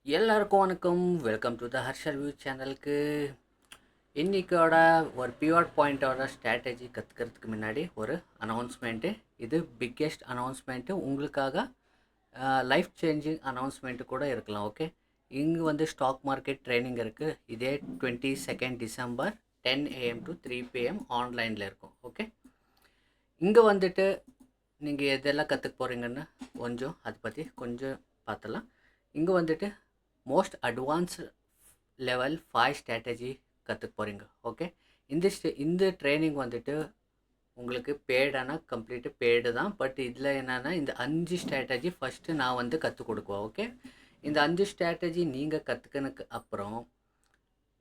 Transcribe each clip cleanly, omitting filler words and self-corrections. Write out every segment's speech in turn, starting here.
எல்லாருக்கும் வணக்கம். Welcome to the Harshal view சேனலுக்கு. இன்றைக்கோட ஒரு பியூர் பாயிண்டோட ஸ்ட்ராட்டஜி கற்றுக்கிறதுக்கு முன்னாடி ஒரு அனௌன்ஸ்மெண்ட்டு. இது பிக்கெஸ்ட் அனௌன்ஸ்மெண்ட்டு, உங்களுக்காக லைஃப் சேஞ்சிங் அனௌன்ஸ்மெண்ட்டு கூட இருக்கலாம். ஓகே, இங்கே வந்து ஸ்டாக் மார்க்கெட் ட்ரைனிங் இருக்குது. இதே 22 டிசம்பர் 10 AM to 3 PM ஆன்லைனில் இருக்கும். ஓகே, இங்கே வந்துட்டு நீங்கள் எதெல்லாம் கற்றுக்க போகிறீங்கன்னு அதை பற்றி கொஞ்சம் பார்த்தலாம். இங்கே வந்துட்டு மோஸ்ட் அட்வான்ஸ்டு லெவல் 5 ஸ்ட்ராட்டஜி கற்றுக்க போகிறீங்க. ஓகே, இந்த ட்ரைனிங் வந்துட்டு உங்களுக்கு பேடானா கம்ப்ளீட்டு பேடு தான். பட் இதில் என்னென்னா இந்த 5 ஸ்ட்ராட்டஜி ஃபஸ்ட்டு நான் வந்து கற்றுக் கொடுக்குவேன். ஓகே, இந்த 5 ஸ்ட்ராட்டஜி நீங்கள் கற்றுக்கினதுக்கு அப்புறம்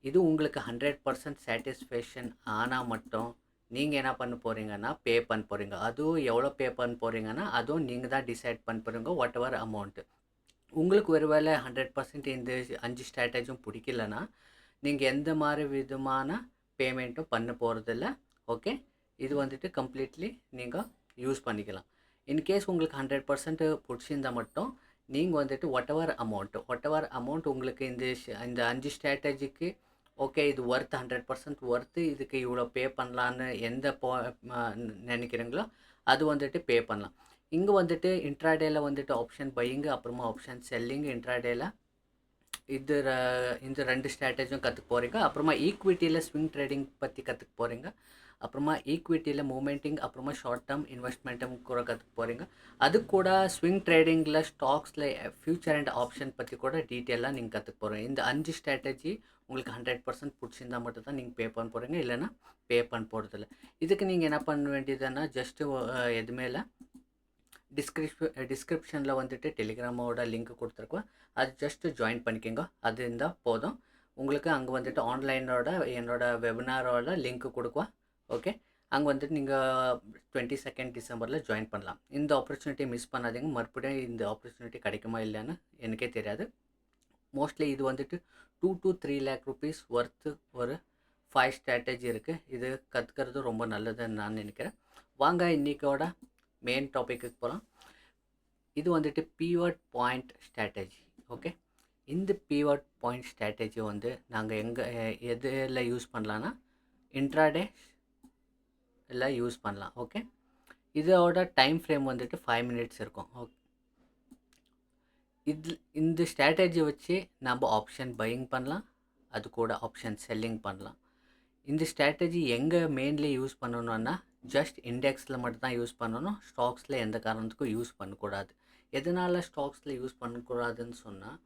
இது உங்களுக்கு 100% சாட்டிஸ்ஃபேக்ஷன் ஆனால் மட்டும் நீங்கள் என்ன பண்ண போகிறீங்கன்னா பே பண்ண போகிறீங்க. அதுவும் எவ்வளோ பே பண்ண போகிறீங்கன்னா அதுவும் நீங்கள் தான் டிசைட் பண்ண போகிறீங்க, வாட் எவர் அமௌண்ட்டு. உங்களுக்கு ஒரு வேளை 100% இந்த 5 ஸ்ட்ராட்டஜியும் பிடிக்கலன்னா நீங்கள் எந்த மாதிரி விதமான பேமெண்ட்டும் பண்ண போகிறதில்ல. ஓகே, இது வந்துட்டு கம்ப்ளீட்லி நீங்கள் யூஸ் பண்ணிக்கலாம். இன்கேஸ் உங்களுக்கு 100% பிடிச்சிருந்தால் மட்டும் நீங்கள் வந்துட்டு வாட் எவர் அமௌண்ட் உங்களுக்கு இந்த 5 ஸ்ட்ராட்டஜிக்கு ஓகே இது ஒர்த் 100% ஒர்த்து, இதுக்கு இவ்வளோ பே பண்ணலான்னு எந்த நினைக்கிறீங்களோ அது வந்துட்டு பே பண்ணலாம். இங்கே வந்துட்டு இன்ட்ராடேயில் வந்துட்டு ஆப்ஷன் பையிங்கு, அப்புறமா ஆப்ஷன் செல்லிங். இன்ட்ராடேயில் இந்த 2 ஸ்ட்ராட்டஜியும் கற்றுக்க போகிறீங்க. அப்புறமா ஈக்விட்டியில் ஸ்விங் ட்ரேடிங் பற்றி கற்றுக்க போகிறீங்க. அப்புறமா ஈக்விட்டியில் மூமெண்டிங், அப்புறமா ஷார்ட் டேர்ம் இன்வெஸ்ட்மெண்ட்டும் கூட கற்றுக்க போகிறீங்க. அது கூட ஸ்விங் ட்ரேடிங்கில் ஸ்டாக்ஸில் ஃபியூச்சர் அண்ட் ஆப்ஷன் பற்றி கூட டீட்டெயிலாக நீங்கள் கற்றுக்க போகிறீங்க. இந்த 5 ஸ்ட்ராட்டஜி உங்களுக்கு 100% பிடிச்சிருந்தால் மட்டும் தான் நீங்கள் பே பண்ண போகிறீங்க, இல்லைன்னா பே பண்ண போகிறதில்ல. இதுக்கு நீங்கள் என்ன பண்ண வேண்டியதுன்னா ஜஸ்ட்டு எதுவுமே இல்லை, டிஸ்கிரிப்ஷனில் வந்துட்டு டெலிகிராமோட லிங்க் கொடுத்துருக்கோம், அது ஜஸ்ட்டு ஜாயின் பண்ணிக்கோங்க. அது இருந்தால் போதும். உங்களுக்கு அங்கே வந்துட்டு ஆன்லைனோட என்னோடய வெபினாரோட லிங்க் கொடுக்குவேன். ஓகே, அங்கே வந்துட்டு நீங்கள் 22 டிசம்பரில் ஜாயின் பண்ணலாம். இந்த ஆப்பர்ச்சுனிட்டியை மிஸ் பண்ணாதீங்க. மறுபடியும் இந்த ஆப்பர்ச்சுனிட்டி கிடைக்குமா இல்லைன்னு எனக்கே தெரியாது. மோஸ்ட்லி இது வந்துட்டு 2 to 3 lakh rupees ஒர்த்து ஒரு 5 ஸ்ட்ராட்டஜி இருக்குது. இது கற்றுக்கிறது ரொம்ப நல்லதுன்னு நான் நினைக்கிறேன். வாங்க இன்றைக்கோட மெயின் டாப்பிக்கு போகலாம். இது வந்துட்டு பிவட் பாயிண்ட் ஸ்ட்ராட்டஜி. ஓகே, இந்த பிவட் பாயிண்ட் ஸ்ட்ராட்டஜி வந்து நாங்கள் எதில் யூஸ் பண்ணலான்னா இன்ட்ராடே எல்லாம் யூஸ் பண்ணலாம். ஓகே, இதோட டைம் ஃப்ரேம் வந்துட்டு 5 minutes இருக்கும். ஓகே, இந்த ஸ்ட்ராட்டஜி வச்சு நம்ம ஆப்ஷன் பையிங் பண்ணலாம், அது கூட ஆப்ஷன் செல்லிங் பண்ணலாம். இந்த ஸ்ட்ராட்டஜி எங்கே மெயின்லி யூஸ் பண்ணணுன்னா ஜஸ்ட் இண்டெக்ஸில் மட்டும்தான் யூஸ் பண்ணணும். ஸ்டாக்ஸில் எந்த காரணத்துக்கும் யூஸ் பண்ணக்கூடாது. எதனால் ஸ்டாக்ஸில் யூஸ் பண்ணக்கூடாதுன்னு சொன்னால்,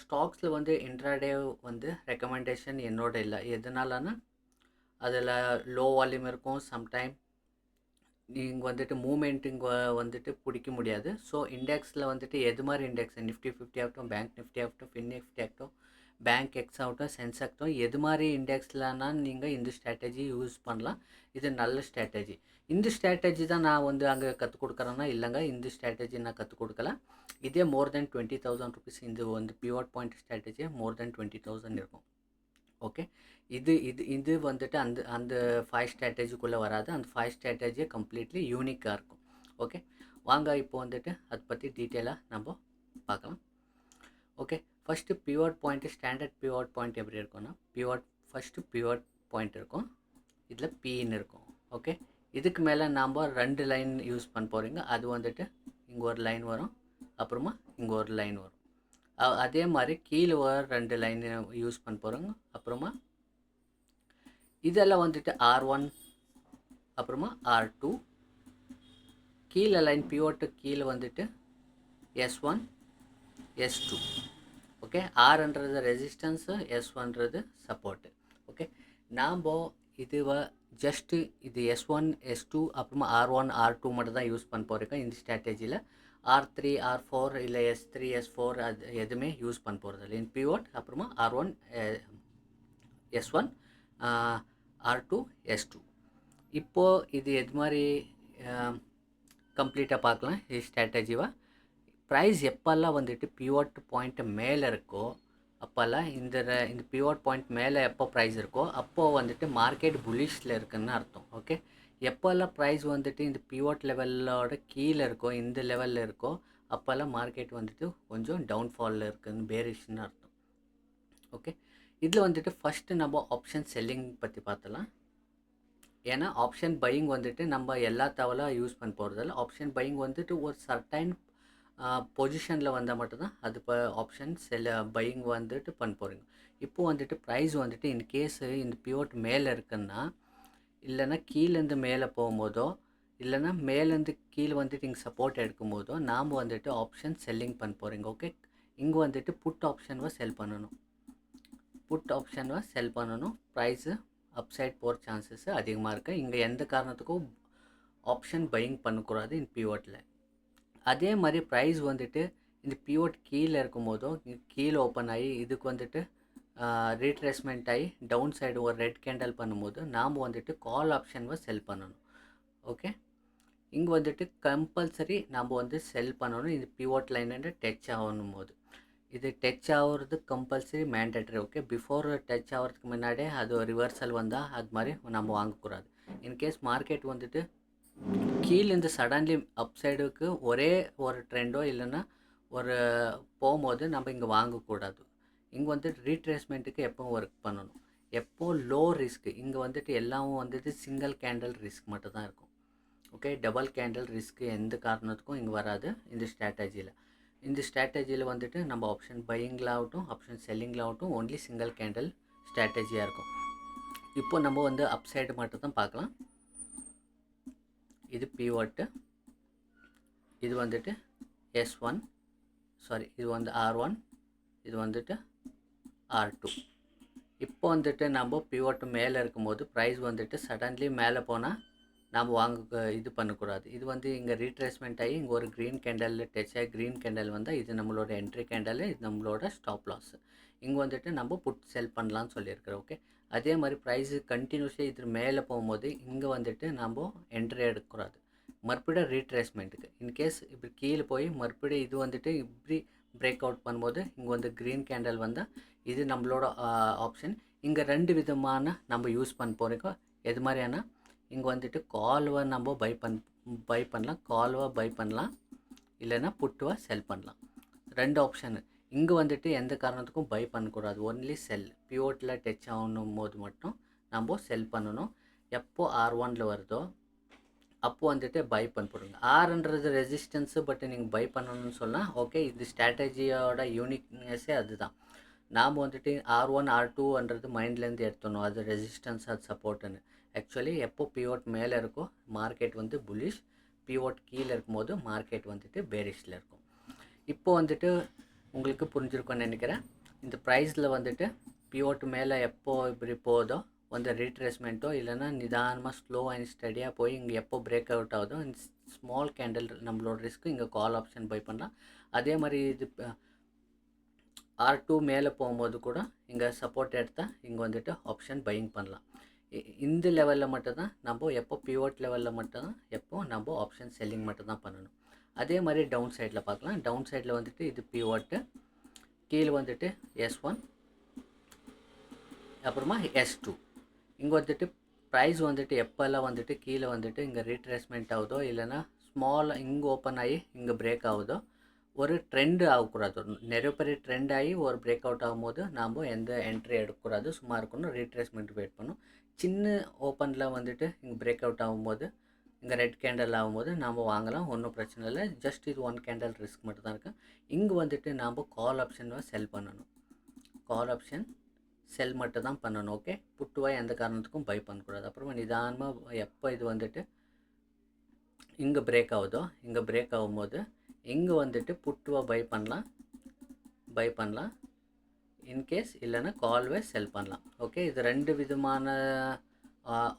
ஸ்டாக்ஸில் வந்து இன்ட்ராடே வந்து ரெக்கமெண்டேஷன் என்னோட இல்லை. எதனாலன்னா அதில் லோ வால்யூம் இருக்கும். சம்டைம் நீங்கள் வந்துட்டு மூமெண்ட்டிங் வந்துட்டு பிடிக்க முடியாது. ஸோ இண்டெக்ஸில் வந்துட்டு எது மாதிரி இண்டெக்ஸ், நிஃப்டி 50 ஆகட்டும், பேங்க் நிஃப்டி ஆகட்டும், ஃபின் நிஃப்டி ஆகட்டும், பேங்க் எக்ஸ் ஆகட்டும், சென்ஸ் ஆகட்டும், எது மாதிரி இண்டெக்ஸ்லனா நீங்கள் இந்த ஸ்ட்ராட்டஜி யூஸ் பண்ணலாம். இது நல்ல ஸ்ட்ராட்டஜி. இந்த ஸ்ட்ராட்டஜி தான் நான் வந்து அங்கே கற்றுக் கொடுக்குறேன்னா இல்லைங்க, இந்த ஸ்ட்ராட்டஜி நான் கற்றுக் கொடுக்கல. இதே மோர் தென் 20,000 rupees. இந்த வந்து பிவட் பாயிண்ட் ஸ்ட்ராட்டஜி மோர் தென் 20,000 இருக்கும். ஓகே, இது இது இது வந்துட்டு அந்த அந்த 5 ஸ்ட்ராட்டஜிக்குள்ளே வராது. அந்த 5 ஸ்ட்ராட்டஜியே கம்ப்ளீட்லி யூனிக்காக இருக்கும். ஓகே, வாங்க இப்போ வந்துட்டு அதை பற்றி டீட்டெயிலாக நம்ம பார்க்கலாம். Okay, first pivot point, standard pivot point எப்படி இருக்கும்னா ஃபஸ்ட்டு பிவட் பாயிண்ட் இருக்கும், இதில் பின்னு இருக்கும். ஓகே, இதுக்கு மேலே நாம் 2 லைன் யூஸ் பண்ண போகிறீங்க. அது வந்துட்டு இங்கே ஒரு லைன் வரும், அப்புறமா இங்கே ஒரு லைன் வரும். அதே மாதிரி கீழே ஒரு 2 லைன் யூஸ் பண்ண போகிறோங்க. அப்புறமா இதெல்லாம் வந்துட்டு R1, அப்புறமா R2. கீழே லைன் பிவோட்டு கீழே வந்துட்டு S1, S2. ஓகே, ஆர்ன்றது ரெசிஸ்டன்ஸு, S1ன்றது சப்போர்ட்டு. ஓகே, நாம் இதுவை ஜஸ்ட்டு இது S1, S2, அப்புறமா R1, R2 மட்டும் தான் யூஸ் பண்ண போகிறோம். இந்த ஸ்ட்ராட்டஜியில் R3, R4 இல்லை S3, S4 அது எதுவுமே யூஸ் பண்ண போகிறது இல்லை. இன் பிவோட் அப்புறமா R1, S1, R2, S2. இப்போது இது எது மாதிரி கம்ப்ளீட்டாக பார்க்கலாம். இது ஸ்ட்ராட்டஜிவாக ப்ரைஸ் எப்போல்லாம் வந்துட்டு பிவோட் பாயிண்ட்டு மேலே இருக்கோ அப்போல்லாம் இந்த பிவோட் பாயிண்ட் மேலே எப்போ ப்ரைஸ் இருக்கோ அப்போது வந்துட்டு மார்க்கெட் புல்லிஷில் இருக்குதுன்னு அர்த்தம். ஓகே, எப்போல்லாம் ப்ரைஸ் வந்துட்டு இந்த பிவோட் லெவலோட கீழே இருக்கோ, இந்த லெவலில் இருக்கோ, அப்போல்லாம் மார்க்கெட் வந்துட்டு கொஞ்சம் டவுன்ஃபாலில் இருக்குதுன்னு பேரிஷ்னு அர்த்தம். ஓகே, இதில் வந்துட்டு ஃபஸ்ட்டு நம்ம ஆப்ஷன் செல்லிங் பற்றி பார்த்தலாம். ஏன்னா ஆப்ஷன் பையிங் வந்துட்டு நம்ம எல்லா தவளாக யூஸ் பண்ண போகிறதில்ல. ஆப்ஷன் பையிங் வந்துட்டு ஒரு சர்டைன் பொசிஷனில் வந்தால் மட்டும்தான் அது இப்போ ஆப்ஷன் பையிங் வந்துட்டு பண்ண போகிறீங்க. இப்போது வந்துட்டு ப்ரைஸ் வந்துட்டு இன்கேஸு இந்த பிவோட் மேலே இருக்குன்னா, இல்லைன்னா கீழேருந்து மேலே போகும்போதோ, இல்லைன்னா மேலேருந்து கீழே வந்துட்டு இங்கே சப்போர்ட் எடுக்கும் போதோ நாம் வந்துட்டு ஆப்ஷன் செல்லிங் பண்ண போகிறீங்க. ஓகே, இங்கே வந்துட்டு புட் ஆப்ஷன்வை செல் பண்ணணும். புட் ஆப்ஷனை செல் பண்ணணும். ப்ரைஸு அப்சைட் போகிற சான்சஸ் அதிகமாக இருக்குது. இங்கே எந்த காரணத்துக்கும் ஆப்ஷன் பையிங் பண்ணக்கூடாது இந்த பிவோட்டில். அதே மாதிரி ப்ரைஸ் வந்துட்டு இந்த பிவோட் கீழே இருக்கும் போதோ கீழே ஓப்பன் ஆகி இதுக்கு வந்துட்டு ரீட்ரேஸ்மெண்ட் ஆகி டவுன் சைடு ஒரு ரெட் கேண்டல் பண்ணும்போது நாம் வந்துட்டு கால் ஆப்ஷனை செல் பண்ணணும். ஓகே, இங்கே வந்துட்டு கம்பல்சரி நம்ம வந்து செல் பண்ணணும். இது பிவோட் லைன் டச் ஆகணும் போது இது டச் ஆகிறது compulsory mandatory. Okay, before touch ஆகிறதுக்கு முன்னாடியே அது ரிவர்சல் வந்தால் அது மாதிரி நம்ம வாங்கக்கூடாது. இன்கேஸ் மார்க்கெட் வந்துட்டு கீழேருந்து சடன்லி அப் சைடுக்கு ஒரே ஒரு ட்ரெண்டோ இல்லைன்னா ஒரு போகும்போது நம்ம இங்கே வாங்கக்கூடாது. இங்கே வந்துட்டு ரீட்ரேஸ்மெண்ட்டுக்கு எப்போ ஒர்க் பண்ணணும். எப்போ லோ ரிஸ்க்கு இங்கே வந்துட்டு எல்லாமும் வந்துட்டு சிங்கிள் கேண்டில் ரிஸ்க் மட்டும் தான் இருக்கும். ஓகே, டபுள் கேண்டில் ரிஸ்க்கு எந்த காரணத்துக்கும் இங்கே வராது இந்த ஸ்ட்ராட்டஜியில். இந்த ஸ்ட்ராட்டஜியில் வந்துட்டு நம்ம ஆப்ஷன் பையிங்கில் ஆகட்டும் ஆப்ஷன் செல்லிங்கில் ஆகட்டும் ஒன்லி சிங்கிள் கேண்டில் ஸ்ட்ராட்டஜியாக இருக்கும். இப்போ நம்ம வந்து அப் சைடு மட்டும் தான் பார்க்கலாம். இது பிவோட்டு, இது வந்துட்டு S1 சாரி இது வந்து R1, இது வந்துட்டு R2. இப்போ வந்துட்டு நம்ம பிவோட்டு மேலே இருக்கும்போது ப்ரைஸ் வந்துட்டு சடன்லி மேலே போனால் நாம் வாங்க இது பண்ணக்கூடாது. இது வந்து இங்கே ரீட்ரேஸ்மெண்ட் ஆகி இங்கே ஒரு க்ரீன் கேண்டல் டச் ஆகி க்ரீன் கேண்டல் வந்தால் இது நம்மளோட என்ட்ரி கேண்டல், இது நம்மளோட ஸ்டாப் லாஸ். இங்கே வந்துட்டு நம்ம புட் செல் பண்ணலான்னு சொல்லியிருக்கிறோம். ஓகே, அதே மாதிரி ப்ரைஸு கண்டினியூஸாக இது மேலே போகும்போது இங்கே வந்துட்டு நம்ம என்ட்ரி எடுக்கக்கூடாது. மறுபடியும் ரீட்ரேஸ்மெண்ட்டுக்கு இன்கேஸ் இப்படி கீழே போய் மறுபடியும் இது வந்துட்டு இப்படி பிரேக் அவுட் பண்ணும்போது இங்கே வந்து க்ரீன் கேண்டல் வந்தால் இது நம்மளோட ஆப்ஷன். இங்கே ரெண்டு விதமான நம்ம யூஸ் பண்ண போகிறோம். எது மாதிரியான இங்கே வந்துட்டு கால்வை நம்ம பை பண்ணலாம், கால்வை பை பண்ணலாம், இல்லைன்னா புட்டுவை செல் பண்ணலாம். ரெண்டு ஆப்ஷனு. இங்கே வந்துட்டு எந்த காரணத்துக்கும் பை பண்ணக்கூடாது, ஒன்லி செல். பிவோட்டில் டச் ஆகணும் போது மட்டும் நம்ம செல் பண்ணணும். எப்போ R1 வருதோ அப்போ வந்துட்டு பை பண்ண போடுங்க. ஆர்ன்றது ரெசிஸ்டன்ஸு, பட் நீங்கள் பை பண்ணணும்னு சொன்னால் ஓகே. இது ஸ்ட்ராட்டஜியோட யூனிக்னஸே அதுதான். நாம் வந்துட்டு R1 R2ன்றது மைண்ட்லேருந்து எடுத்துடணும். அது ரெசிஸ்டன்ஸ், அது சப்போர்ட்டுன்னு. ஆக்சுவலி எப்போ பிவோட் மேலே இருக்கோ மார்க்கெட் வந்து புல்லிஷ், பிவோட் கீழே இருக்கும்போது மார்க்கெட் வந்துட்டு பேரிஷில் இருக்கும். இப்போ வந்துட்டு உங்களுக்கு புரிஞ்சிருக்கும்னு நினைக்கிறேன். இந்த ப்ரைஸில் வந்துட்டு பிவோட் மேலே எப்போ இப்படி போதோ வந்து ரீட்ரேஸ்மெண்ட்டோ இல்லைன்னா நிதானமாக ஸ்லோ அண்ட் ஸ்டடியாக போய் இங்கே எப்போ பிரேக் அவுட் ஆகுதோ இந்த ஸ்மால் கேண்டில் நம்மளோட ரிஸ்க்கு இங்கே கால் ஆப்ஷன் பை பண்ணலாம். அதே மாதிரி இது R2 மேலே போகும்போது கூட இங்கே சப்போர்ட் எடுத்தால் இங்கே வந்துட்டு ஆப்ஷன் பையிங் பண்ணலாம். இந்த லெவலில் மட்டும்தான் நம்ம எப்போ பிவோட் லெவலில் மட்டும்தான் எப்போ நம்ம ஆப்ஷன் செல்லிங் மட்டும்தான் பண்ணணும். அதே மாதிரி டவுன் சைடில் பார்க்கலாம். டவுன் சைடில் வந்துட்டு இது பிவோட்டு, கீழே வந்துட்டு S1, அப்புறமா S2. இங்கே வந்துட்டு ப்ரைஸ் வந்துட்டு எப்போல்லாம் வந்துட்டு கீழே வந்துட்டு இங்கே ரீட்ரேஸ்மெண்ட் ஆகுதோ இல்லைன்னா ஸ்மால் இங்கே ஓப்பன் ஆகி இங்கே பிரேக் ஆகுதோ ஒரு ட்ரெண்டு ஆகக்கூடாது. நிறைய பெரிய ட்ரெண்ட் ஆகி ஒரு பிரேக் அவுட் ஆகும்போது நாம் எந்த என்ட்ரி எடுக்கக்கூடாது, சும்மா இருக்கணும், ரீட்ரேஸ்மெண்ட் வெயிட் பண்ணணும். சின்ன ஓப்பனில் வந்துட்டு இங்கே பிரேக் அவுட் ஆகும்போது இங்கே ரெட் கேண்டல் ஆகும்போது நாம் வாங்கலாம், ஒன்றும் பிரச்சனை இல்லை. ஜஸ்ட் இது ஒன் கேண்டல் ரிஸ்க் மட்டும் தான் இருக்குது. இங்கே வந்துட்டு நாம் கால் ஆப்ஷனை செல் பண்ணணும். கால் ஆப்ஷன் செல் மட்டும் தான் பண்ணணும். ஓகே, புட்டுவாய் எந்த காரணத்துக்கும் பை பண்ணக்கூடாது. அப்புறமா நிதானமாக எப்போ இது வந்துட்டு இங்கே பிரேக் ஆகுதோ இங்கே பிரேக் ஆகும்போது இங்கே வந்துட்டு புட்டுவை பை பண்ணலாம் இன்கேஸ் இல்லைன்னா கால்வே செல் பண்ணலாம். ஓகே, இது ரெண்டு விதமான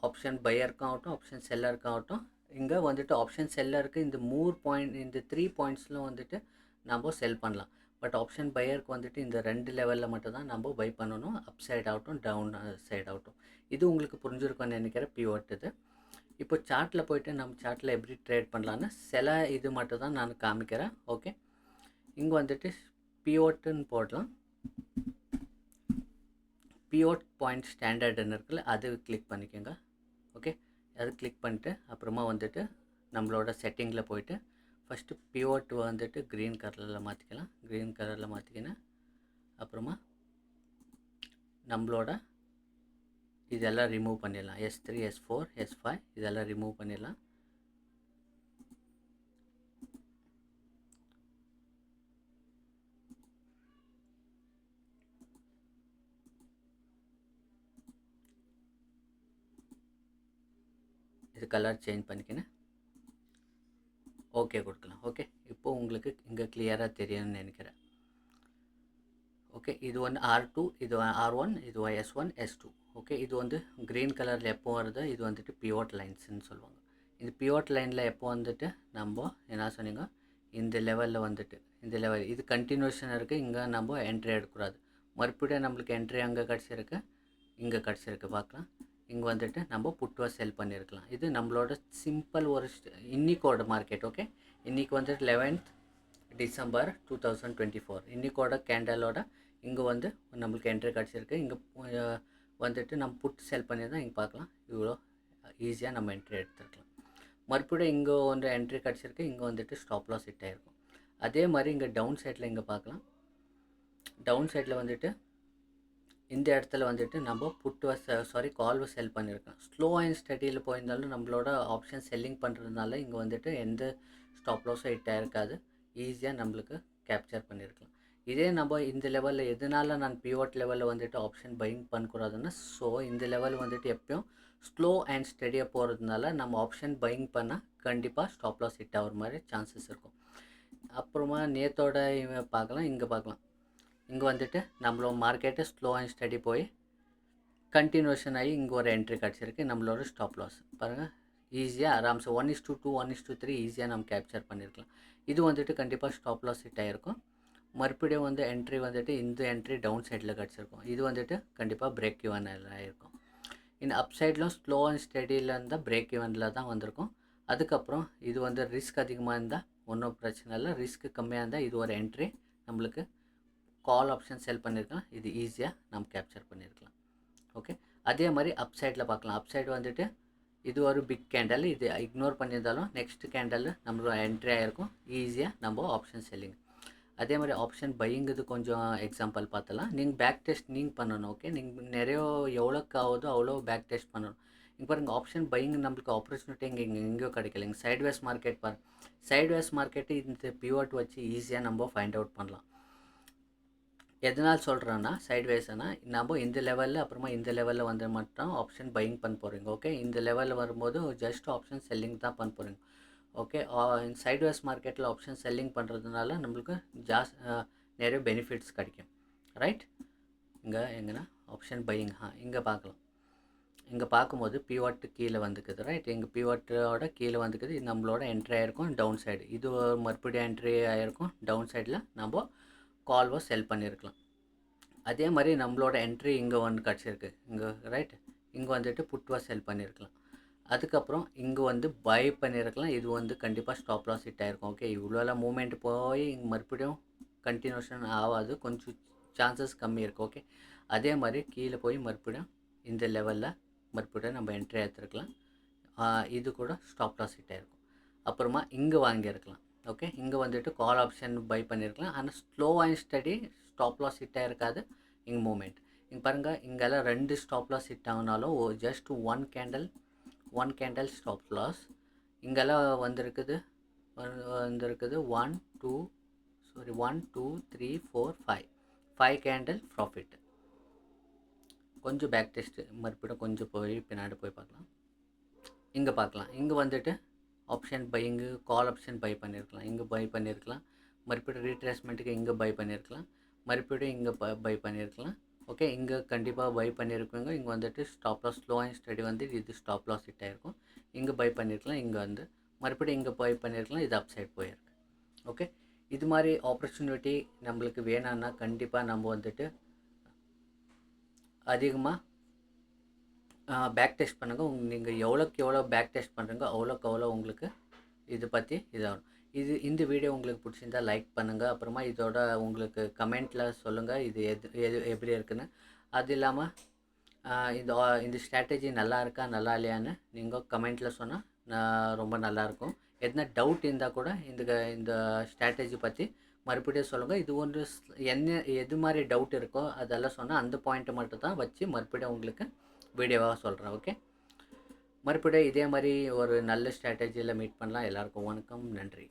ஆப்ஷன் பையருக்காகட்டும் ஆப்ஷன் செல்லருக்காகட்டும். இங்கே வந்துட்டு ஆப்ஷன் செல்லருக்கு இந்த 3 பாயிண்ட்ஸில் வந்துட்டு நம்ம செல் பண்ணலாம். பட் ஆப்ஷன் பையருக்கு வந்துட்டு இந்த ரெண்டு லெவலில் மட்டும் தான் நம்ம பை பண்ணணும், அப் சைட் ஆகட்டும் டவுன் சைட் ஆகட்டும். இது உங்களுக்கு புரிஞ்சிருக்கும்னு நினைக்கிறேன் பிவோட் இது. இப்போ சார்ட்டில் போய்ட்டு நம்ம சார்ட்டில் எப்படி ட்ரேட் பண்ணலான்னு சில இது மட்டும் தான் நான் காமிக்கிறேன். ஓகே, இங்கே வந்துட்டு பிவோட்டுன்னு போடலாம். பிவோட் பாயிண்ட் ஸ்டாண்டர்டுன்னு இருக்குல்ல, அது கிளிக் பண்ணிக்கோங்க. ஓகே, அது கிளிக் பண்ணிட்டு அப்புறமா வந்துட்டு நம்மளோட செட்டிங்கில் போய்ட்டு ஃபஸ்ட்டு பிவோட் வந்துட்டு க்ரீன் கலரில் மாற்றிக்கலாம். க்ரீன் கலரில் மாற்றிக்கின்னு அப்புறமா நம்மளோட இதெல்லாம் ரிமூவ் பண்ணிடலாம். S3 S4 S5 இதெல்லாம் ரிமூவ் பண்ணிடலாம். இது கலர் சேஞ்ச் பண்ணிக்கின்னு ஓகே கொடுக்கலாம். ஓகே, இப்போது உங்களுக்கு இங்கே கிளியராக தெரியும்னு நினைக்கிறேன். ஓகே, இது வந்து R2, இது R1, இது S1 S2. ஓகே, இது வந்து க்ரீன் கலரில் எப்போ வருது, இது வந்துட்டு பிவோட் லைன்ஸ்ன்னு சொல்லுவாங்க. இந்த பிவோட் லைனில் எப்போ வந்துட்டு நம்ம என்ன சொன்னீங்க, இந்த லெவலில் வந்துட்டு இந்த லெவல் இது கண்டினியூஷன் இருக்குது. இங்கே நம்ம என்ட்ரி எடுக்கக்கூடாது. மறுபடியும் நம்மளுக்கு என்ட்ரி அங்கே கிடச்சிருக்கு, இங்கே கிடச்சிருக்கு. பார்க்கலாம், இங்கே வந்துட்டு நம்ம புட்டுவாக செல் பண்ணியிருக்கலாம். இது நம்மளோட சிம்பிள் ஒரு இன்னிக்கோட மார்க்கெட். ஓகே, இன்றைக்கி வந்துட்டு 11th December 2024 இன்றைக்கோட கேண்டலோட இங்கே வந்து நம்மளுக்கு என்ட்ரி கிடச்சிருக்கு. இங்கே வந்துட்டு நம்ம புட் செல் பண்ணி தான் இங்கே பார்க்கலாம். இவ்வளோ ஈஸியாக நம்ம என்ட்ரி எடுத்துருக்கலாம். மறுபடியும் இங்கே வந்து என்ட்ரி கிடச்சிருக்கு, இங்கே வந்துட்டு ஸ்டாப் லாஸ் ஹிட் ஆகிருக்கும். அதே மாதிரி இங்கே டவுன் சைடில் இங்கே பார்க்கலாம். டவுன் சைடில் வந்துட்டு இந்த இடத்துல வந்துட்டு நம்ம கால்வை செல் பண்ணியிருக்கோம். ஸ்லோ அண்ட் ஸ்டடியில் போயிருந்தாலும் நம்மளோட ஆப்ஷன் செல்லிங் பண்ணுறதுனால இங்கே வந்துட்டு எந்த ஸ்டாப் லாஸும் ஹிட் ஆகிருக்காது. ஈஸியாக நம்மளுக்கு கேப்சர் பண்ணியிருக்கலாம். இதே நம்ம இந்த லெவலில் எதனால நான் பிவோட் லெவலில் வந்துட்டு ஆப்ஷன் பையிங் பண்ணக்கூடாதுன்னா, ஸோ இந்த லெவல் வந்துட்டு எப்பயும் ஸ்லோ அண்ட் ஸ்டடியாக போகிறதுனால நம்ம ஆப்ஷன் பையிங் பண்ணால் கண்டிப்பாக ஸ்டாப் லாஸ் ஹிட் ஆகிற மாதிரி சான்சஸ் இருக்கும். அப்புறமா நேத்தோட பார்க்கலாம். இங்கே பார்க்கலாம், இங்கே வந்துட்டு நம்மளோட மார்க்கெட்டு ஸ்லோ அண்ட் ஸ்டடி போய் கண்டினியூஷன் ஆகி இங்கே ஒரு என்ட்ரி கிடச்சிருக்கு. நம்மளோட ஸ்டாப் லாஸ் பாருங்கள், ஈஸியாக ஆராம்ஸு 1:2 1:3 ஈஸியாக நம்ம கேப்சர் பண்ணியிருக்கலாம். இது வந்துட்டு கண்டிப்பாக ஸ்டாப் லாஸ் ஹிட் ஆகிருக்கும். மறுபடியும் வந்து என்ட்ரி வந்துட்டு இந்த என்ட்ரி டவுன் சைடில் கிடச்சிருக்கும். இது வந்துட்டு கண்டிப்பாக பிரேக் ஈவன் ஆகிருக்கும். இந்த அப் சைட்லாம் ஸ்லோ அண்ட் ஸ்டடியில் இருந்தால் பிரேக் ஈவனில் தான் வந்திருக்கும். அதுக்கப்புறம் இது வந்து ரிஸ்க் அதிகமாக இருந்தால் ஒன்றும் பிரச்சனை இல்லை. ரிஸ்க் கம்மியாக இருந்தால் இது ஒரு என்ட்ரி நம்மளுக்கு கால் ஆப்ஷன் செல் பண்ணியிருக்கலாம். இது ஈஸியாக நம்ம கேப்சர் பண்ணியிருக்கலாம். ஓகே, அதே மாதிரி அப் சைடில் பார்க்கலாம். அப் சைடு வந்துட்டு இது ஒரு பிக் கேண்டல், இது இக்னோர் பண்ணியிருந்தாலும் நெக்ஸ்ட் கேண்டல் நம்மளோட என்ட்ரி ஆகிருக்கும். ஈஸியாக நம்ம ஆப்ஷன் செல்லிங். அதே மாதிரி ஆப்ஷன் பையிங்கிறது கொஞ்சம் எக்ஸாம்பிள் பார்த்தலாம். நீங்கள் பேக் டெஸ்ட் நீங்கள் பண்ணணும். ஓகே, நீங்கள் நிறைய எவ்வளோக்கு ஆகுதோ அவ்வளோ பேக் டெஸ்ட் பண்ணணும். இங்கே பாருங்கள், ஆப்ஷன் பையிங் நம்மளுக்கு ஆப்பர்ச்சுனிட்டி எங்கேயோ கிடைக்கலைங்க. சைட்வேஸ் மார்க்கெட் பாருங்கள். சைட்வேஸ் மார்க்கெட்டு இந்த பிவோட் வச்சு ஈஸியாக நம்ம ஃபைண்ட் அவுட் பண்ணலாம். எதனால் சொல்கிறேன்னா சைட்வேஸ்னா நம்ம இந்த லெவலில் அப்புறமா இந்த லெவலில் வந்து மட்டும் ஆப்ஷன் பையிங் பண்ண போகிறீங்க. ஓகே, இந்த லெவலில் வரும்போது ஜஸ்ட் ஆப்ஷன் செல்லிங் தான் பண்ண போகிறீங்க. ஓகே, சைட்வேஸ் மார்க்கெட்டில் ஆப்ஷன் செல்லிங் பண்ணுறதுனால நம்மளுக்கு நிறைய பெனிஃபிட்ஸ் கிடைக்கும். ரைட், இங்கே எங்கன்னா ஆப்ஷன் பையிங் இங்கே பார்க்கலாம். இங்கே பார்க்கும்போது பிவோட்டு கீழே வந்துக்குது. ரைட், எங்கள் பிவோட்டோட கீழே வந்துக்குது. இது நம்மளோட என்ட்ரி ஆகிருக்கும் டவுன் சைடு. இது மறுபடியும் என்ட்ரி ஆகிருக்கும் டவுன் சைடில். நம்ம கால்வை செல் பண்ணியிருக்கலாம். அதே மாதிரி நம்மளோட என்ட்ரி இங்கே வந்து கிடச்சிருக்கு. இங்கே ரைட், இங்கே வந்துட்டு புட்டுவாக செல் பண்ணியிருக்கலாம். அதுக்கப்புறம் இங்கே வந்து பை பண்ணியிருக்கலாம். இது வந்து கண்டிப்பாக ஸ்டாப் லாஸ் ஹிட் ஆகிருக்கும். ஓகே, இவ்வளோலாம் மூமெண்ட் போய் இங்கே மறுபடியும் கண்டினியூஷன் ஆகாது, கொஞ்சம் சான்சஸ் கம்மி இருக்குது. ஓகே, அதே மாதிரி கீழே போய் மறுபடியும் இந்த லெவலில் மறுபடியும் நம்ம என்ட்ரி எடுத்துருக்கலாம். இது கூட ஸ்டாப் லாஸ் ஹிட் ஆகிருக்கும். அப்புறமா இங்கே வாங்கியிருக்கலாம். ஓகே, இங்கே வந்துட்டு கால் ஆப்ஷன் பை பண்ணியிருக்கலாம். ஆனால் slow and steady stop loss hit ஆகிருக்காது. இங்கே மூமெண்ட் இங்கே பாருங்கள், இங்கெல்லாம் 2 ஸ்டாப் லாஸ் ஹிட் ஆகினாலும் just one candle stop loss. இங்கெல்லாம் வந்திருக்குது 1 2 3 4 5 கேண்டல் ப்ராஃபிட். கொஞ்சம் பேக் டெஸ்ட்டு மறுபடியும் கொஞ்சம் போய் பின்னாடி போய் பார்க்கலாம். இங்கே பார்க்கலாம், இங்கே வந்துட்டு ஆப்ஷன் பையிங்கு கால் ஆப்ஷன் பை பண்ணியிருக்கலாம். இங்கே பை பண்ணியிருக்கலாம். மறுபடியும் ரீட்ரேஸ்மெண்ட்டுக்கு இங்கே பை பண்ணியிருக்கலாம். மறுபடியும் இங்கே பை பண்ணியிருக்கலாம். ஓகே, இங்கே கண்டிப்பாக பை பண்ணியிருக்குங்க. இங்கே வந்துட்டு stop loss slow and steady வந்து இது ஸ்டாப் லாஸ் ஹிட் ஆகிருக்கும். இங்கே பை பண்ணியிருக்கலாம். இங்கே வந்து மறுபடியும் இங்கே பை பண்ணியிருக்கலாம். இது அப் சைட் போயிருக்கு. ஓகே, இது மாதிரி ஆப்பர்ச்சுனிட்டி நம்மளுக்கு வேணும்னா கண்டிப்பாக நம்ம வந்துட்டு அதிகமாக பேக் டெஸ்ட் பண்ணுங்கள். நீங்கள் எவ்வளோக்கு எவ்வளோ பேக் டெஸ்ட் பண்ணுறீங்க அவ்வளோக்கு அவ்வளோ உங்களுக்கு இது பற்றி இதாகும். இந்த வீடியோ உங்களுக்கு பிடிச்சிருந்தால் லைக் பண்ணுங்கள். அப்புறமா இதோட உங்களுக்கு கமெண்ட்டில் சொல்லுங்கள் இது எப்படி இருக்குன்னு. அது இல்லாமல் இந்த ஸ்ட்ராட்டஜி நல்லா இருக்கா நல்லா இல்லையான்னு நீங்கள் கமெண்ட்டில் சொன்னால் ரொம்ப நல்லாயிருக்கும். எதனா டவுட் இருந்தால் கூட இந்த ஸ்ட்ராட்டஜி பற்றி மறுபடியும் சொல்லுங்கள். இது ஒன்று என்ன எது மாதிரி டவுட் இருக்கோ அதெல்லாம் சொன்னால் அந்த பாயிண்ட்டை மட்டும் தான் வச்சு மறுபடியும் உங்களுக்கு வீடியோவாக சொல்கிறேன். ஓகே, மறுபடியும் இதே மாதிரி ஒரு நல்ல ஸ்ட்ராட்டஜியில் மீட் பண்ணலாம். எல்லாருக்கும் வணக்கம், நன்றி.